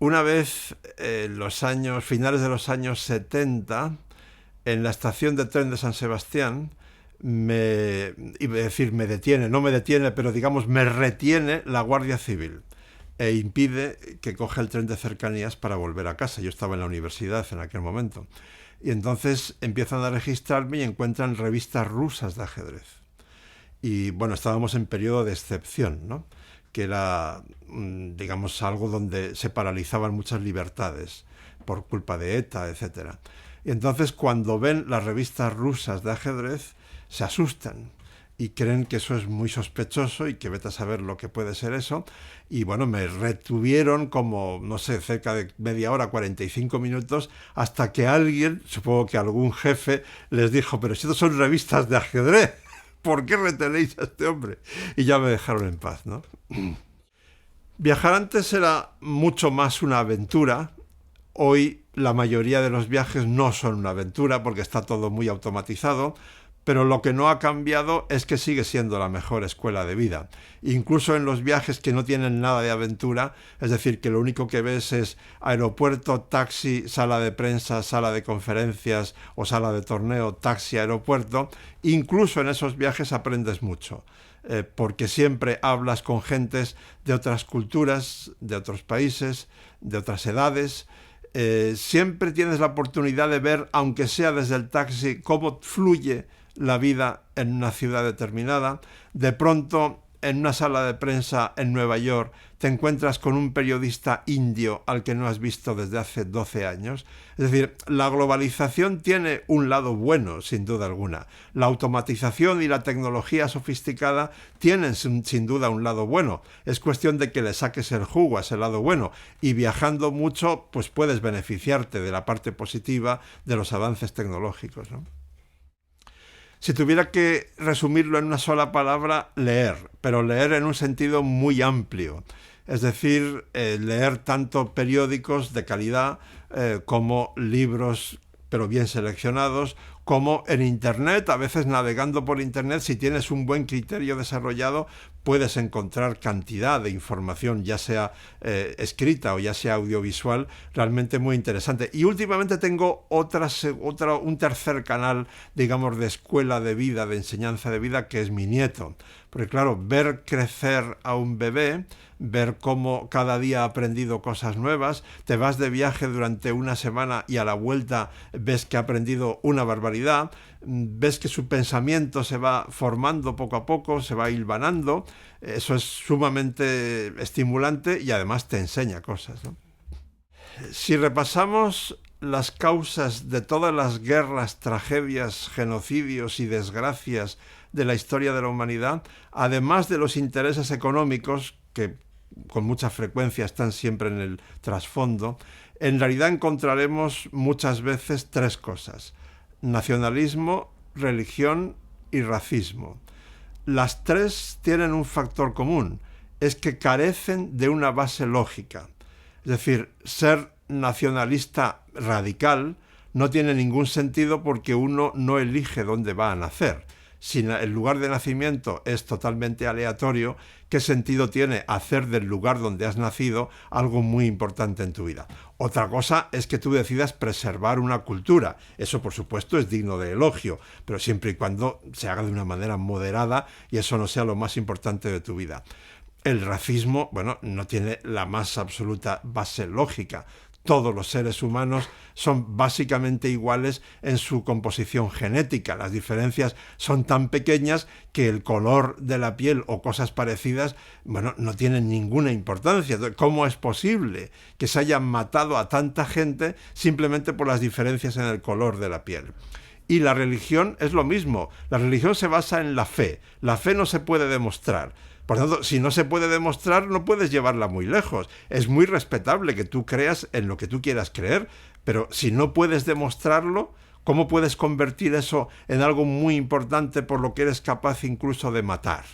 Una vez, en los años, finales de los años 70, en la estación de tren de San Sebastián, iba a decir me detiene, no me detiene, pero digamos me retiene la Guardia Civil e impide que coja el tren de cercanías para volver a casa. Yo estaba en la universidad en aquel momento. Y entonces empiezan a registrarme y encuentran revistas rusas de ajedrez. Y bueno, estábamos en periodo de excepción, ¿no? Que era, digamos, algo donde se paralizaban muchas libertades por culpa de ETA, etcétera. Y entonces cuando ven las revistas rusas de ajedrez, se asustan y creen que eso es muy sospechoso y que vete a saber lo que puede ser eso. Y bueno, me retuvieron como, no sé, cerca de media hora, 45 minutos, hasta que alguien, supongo que algún jefe, les dijo, pero si estos son revistas de ajedrez, ¿por qué retenéis a este hombre? Y ya me dejaron en paz, ¿no? Viajar antes era mucho más una aventura. Hoy la mayoría de los viajes no son una aventura porque está todo muy automatizado, pero lo que no ha cambiado es que sigue siendo la mejor escuela de vida. Incluso en los viajes que no tienen nada de aventura, es decir, que lo único que ves es aeropuerto, taxi, sala de prensa, sala de conferencias o sala de torneo, taxi, aeropuerto, incluso en esos viajes aprendes mucho. Porque siempre hablas con gentes de otras culturas, de otros países, de otras edades. Siempre tienes la oportunidad de ver, aunque sea desde el taxi, cómo fluye la vida en una ciudad determinada. De pronto, en una sala de prensa en Nueva York, te encuentras con un periodista indio al que no has visto desde hace 12 años. Es decir, la globalización tiene un lado bueno, sin duda alguna. La automatización y la tecnología sofisticada tienen sin duda un lado bueno. Es cuestión de que le saques el jugo a ese lado bueno. Y viajando mucho, pues puedes beneficiarte de la parte positiva de los avances tecnológicos, ¿no? Si tuviera que resumirlo en una sola palabra, leer, pero leer en un sentido muy amplio. Es decir, leer tanto periódicos de calidad como libros, pero bien seleccionados, como en Internet. A veces navegando por Internet, si tienes un buen criterio desarrollado, puedes encontrar cantidad de información, ya sea escrita o ya sea audiovisual, realmente muy interesante. Y últimamente tengo un tercer canal, digamos, de escuela de vida, de enseñanza de vida, que es mi nieto. Porque claro, ver crecer a un bebé, ver cómo cada día ha aprendido cosas nuevas, te vas de viaje durante una semana y a la vuelta ves que ha aprendido una barbaridad, ves que su pensamiento se va formando poco a poco, se va hilvanando. Eso es sumamente estimulante y además te enseña cosas, ¿no? Si repasamos las causas de todas las guerras, tragedias, genocidios y desgracias de la historia de la humanidad, además de los intereses económicos, que con mucha frecuencia están siempre en el trasfondo, en realidad encontraremos muchas veces tres cosas: nacionalismo, religión y racismo. Las tres tienen un factor común, es que carecen de una base lógica. Es decir, ser nacionalista radical no tiene ningún sentido porque uno no elige dónde va a nacer. Si el lugar de nacimiento es totalmente aleatorio, ¿qué sentido tiene hacer del lugar donde has nacido algo muy importante en tu vida? Otra cosa es que tú decidas preservar una cultura. Eso, por supuesto, es digno de elogio, pero siempre y cuando se haga de una manera moderada y eso no sea lo más importante de tu vida. El racismo, bueno, no tiene la más absoluta base lógica. Todos los seres humanos son básicamente iguales en su composición genética. Las diferencias son tan pequeñas que el color de la piel o cosas parecidas, bueno, no tienen ninguna importancia. ¿Cómo es posible que se hayan matado a tanta gente simplemente por las diferencias en el color de la piel? Y la religión es lo mismo. La religión se basa en la fe. La fe no se puede demostrar. Por tanto, si no se puede demostrar, no puedes llevarla muy lejos. Es muy respetable que tú creas en lo que tú quieras creer, pero si no puedes demostrarlo, ¿cómo puedes convertir eso en algo muy importante por lo que eres capaz incluso de matar?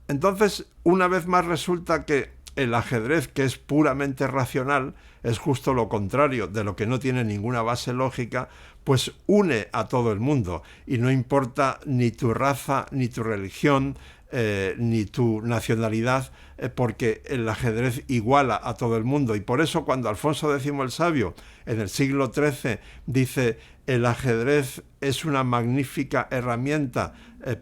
Entonces, una vez más resulta que el ajedrez, que es puramente racional, es justo lo contrario, de lo que no tiene ninguna base lógica, pues une a todo el mundo y no importa ni tu raza, ni tu religión, ni tu nacionalidad, porque el ajedrez iguala a todo el mundo. Y por eso cuando Alfonso X el Sabio, en el siglo XIII, dice: el ajedrez es una magnífica herramienta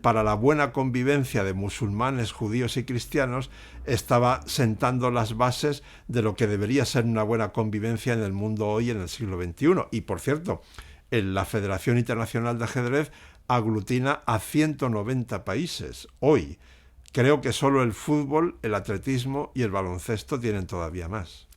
para la buena convivencia de musulmanes, judíos y cristianos, estaba sentando las bases de lo que debería ser una buena convivencia en el mundo hoy, en el siglo XXI. Y por cierto, la Federación Internacional de Ajedrez aglutina a 190 países hoy. Creo que solo el fútbol, el atletismo y el baloncesto tienen todavía más.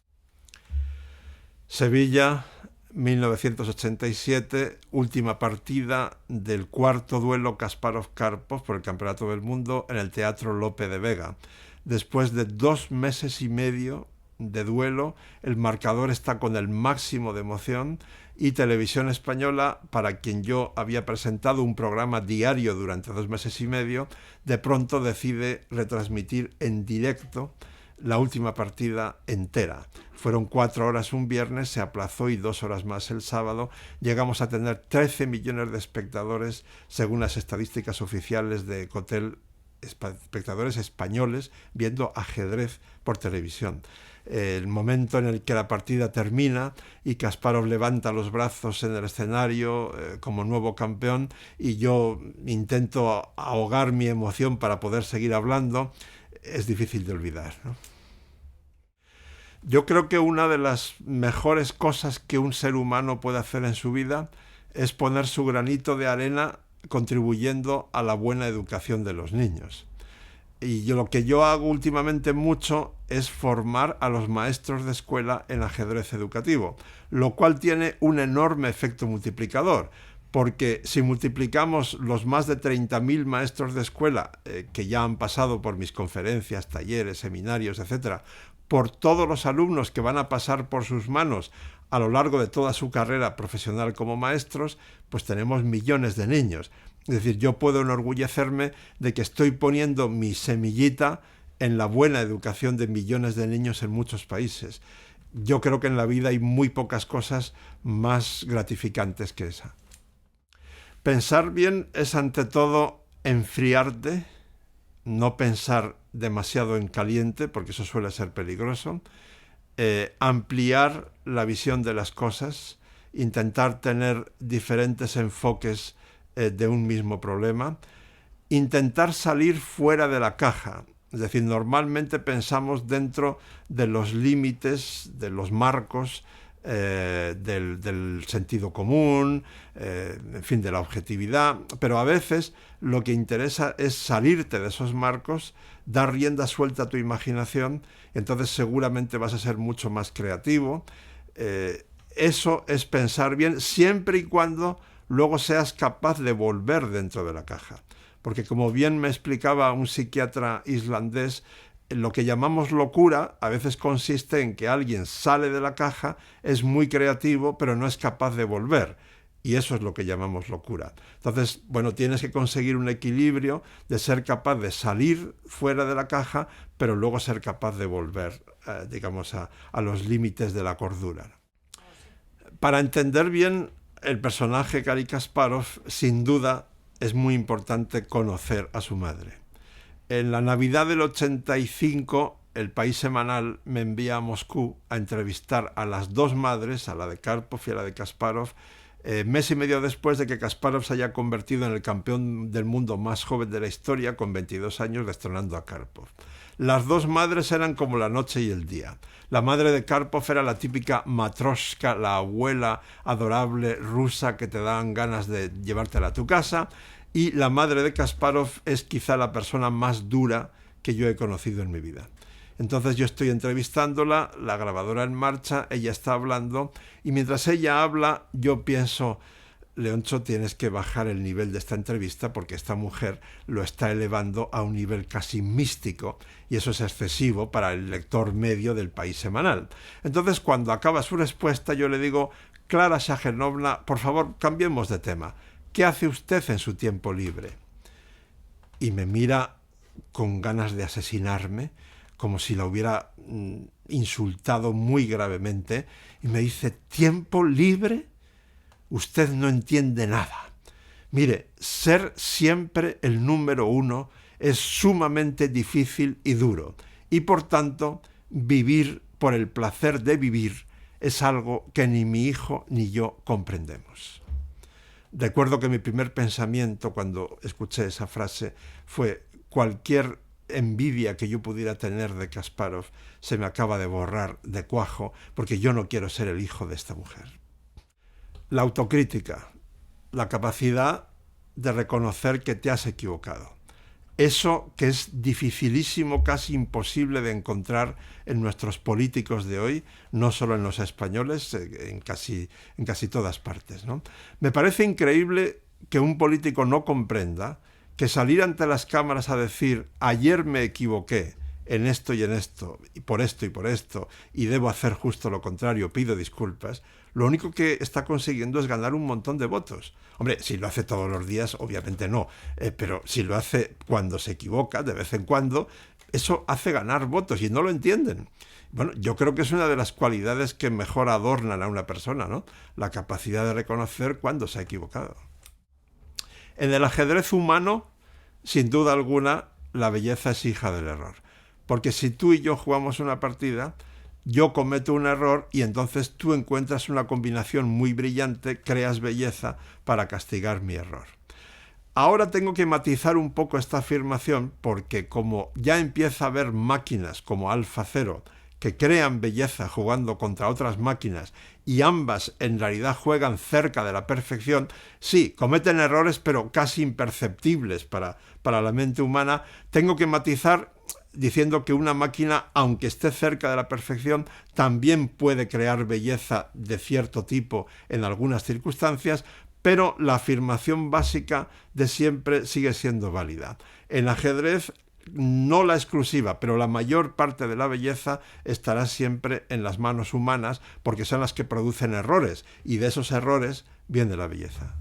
Sevilla, 1987, última partida del cuarto duelo Kasparov-Karpov por el Campeonato del Mundo en el Teatro Lope de Vega. Después de 2 meses y medio de duelo, el marcador está con el máximo de emoción y Televisión Española, para quien yo había presentado un programa diario durante 2 meses y medio, de pronto decide retransmitir en directo la última partida entera. Fueron 4 horas un viernes, se aplazó, y 2 horas más el sábado. Llegamos a tener 13 millones de espectadores, según las estadísticas oficiales de Cotel, espectadores españoles viendo ajedrez por televisión. El momento en el que la partida termina y Kasparov levanta los brazos en el escenario como nuevo campeón, y yo intento ahogar mi emoción para poder seguir hablando, es difícil de olvidar, ¿no? Yo creo que una de las mejores cosas que un ser humano puede hacer en su vida es poner su granito de arena contribuyendo a la buena educación de los niños. Y lo que yo hago últimamente mucho es formar a los maestros de escuela en ajedrez educativo, lo cual tiene un enorme efecto multiplicador, porque si multiplicamos los más de 30.000 maestros de escuela que ya han pasado por mis conferencias, talleres, seminarios, etcétera, por todos los alumnos que van a pasar por sus manos a lo largo de toda su carrera profesional como maestros, pues tenemos millones de niños. Es decir, yo puedo enorgullecerme de que estoy poniendo mi semillita en la buena educación de millones de niños en muchos países. Yo creo que en la vida hay muy pocas cosas más gratificantes que esa. Pensar bien es, ante todo, enfriarte, no pensar demasiado en caliente, porque eso suele ser peligroso, ampliar la visión de las cosas, intentar tener diferentes enfoques de un mismo problema, intentar salir fuera de la caja. Es decir, normalmente pensamos dentro de los límites, de los marcos, del sentido común, en fin, de la objetividad, pero a veces lo que interesa es salirte de esos marcos, dar rienda suelta a tu imaginación, y entonces seguramente vas a ser mucho más creativo. Eso es pensar bien, siempre y cuando luego seas capaz de volver dentro de la caja. Porque, como bien me explicaba un psiquiatra islandés, lo que llamamos locura a veces consiste en que alguien sale de la caja, es muy creativo, pero no es capaz de volver. Y eso es lo que llamamos locura. Entonces, bueno, tienes que conseguir un equilibrio de ser capaz de salir fuera de la caja, pero luego ser capaz de volver, digamos, a los límites de la cordura. Para entender bien el personaje Garry Kasparov, sin duda, es muy importante conocer a su madre. En la Navidad del 85, el País Semanal me envía a Moscú a entrevistar a las 2 madres, a la de Karpov y a la de Kasparov, mes y medio después de que Kasparov se haya convertido en el campeón del mundo más joven de la historia, con 22 años, destronando a Karpov. Las 2 madres eran como la noche y el día. La madre de Karpov era la típica matroshka, la abuela adorable rusa que te dan ganas de llevártela a tu casa, y la madre de Kasparov es quizá la persona más dura que yo he conocido en mi vida. Entonces yo estoy entrevistándola, la grabadora en marcha, ella está hablando, y mientras ella habla yo pienso: Leoncho, tienes que bajar el nivel de esta entrevista, porque esta mujer lo está elevando a un nivel casi místico, y eso es excesivo para el lector medio del País Semanal. Entonces, cuando acaba su respuesta, yo le digo: Clara Shagenovna, por favor, cambiemos de tema. ¿Qué hace usted en su tiempo libre? Y me mira con ganas de asesinarme, como si la hubiera insultado muy gravemente, y me dice: ¿tiempo libre? Usted no entiende nada. Mire, ser siempre el número 1 es sumamente difícil y duro. Y por tanto, vivir por el placer de vivir es algo que ni mi hijo ni yo comprendemos. Recuerdo que mi primer pensamiento cuando escuché esa frase fue: cualquier envidia que yo pudiera tener de Kasparov se me acaba de borrar de cuajo, porque yo no quiero ser el hijo de esta mujer. La autocrítica, la capacidad de reconocer que te has equivocado. Eso que es dificilísimo, casi imposible de encontrar en nuestros políticos de hoy, no solo en los españoles, en casi todas partes, ¿no? Me parece increíble que un político no comprenda que salir ante las cámaras a decir: ayer me equivoqué en esto, y por esto, y debo hacer justo lo contrario, pido disculpas, lo único que está consiguiendo es ganar un montón de votos. Hombre, si lo hace todos los días, obviamente no, pero si lo hace cuando se equivoca, de vez en cuando, eso hace ganar votos y no lo entienden. Bueno, yo creo que es una de las cualidades que mejor adornan a una persona, ¿no? La capacidad de reconocer cuando se ha equivocado. En el ajedrez humano, sin duda alguna, la belleza es hija del error. Porque si tú y yo jugamos una partida, yo cometo un error y entonces tú encuentras una combinación muy brillante, creas belleza para castigar mi error. Ahora tengo que matizar un poco esta afirmación porque como ya empieza a haber máquinas como AlphaZero que crean belleza jugando contra otras máquinas y ambas en realidad juegan cerca de la perfección, sí, cometen errores pero casi imperceptibles para la mente humana, tengo que matizar diciendo que una máquina, aunque esté cerca de la perfección, también puede crear belleza de cierto tipo en algunas circunstancias, pero la afirmación básica de siempre sigue siendo válida. En ajedrez, no la exclusiva, pero la mayor parte de la belleza estará siempre en las manos humanas porque son las que producen errores y de esos errores viene la belleza.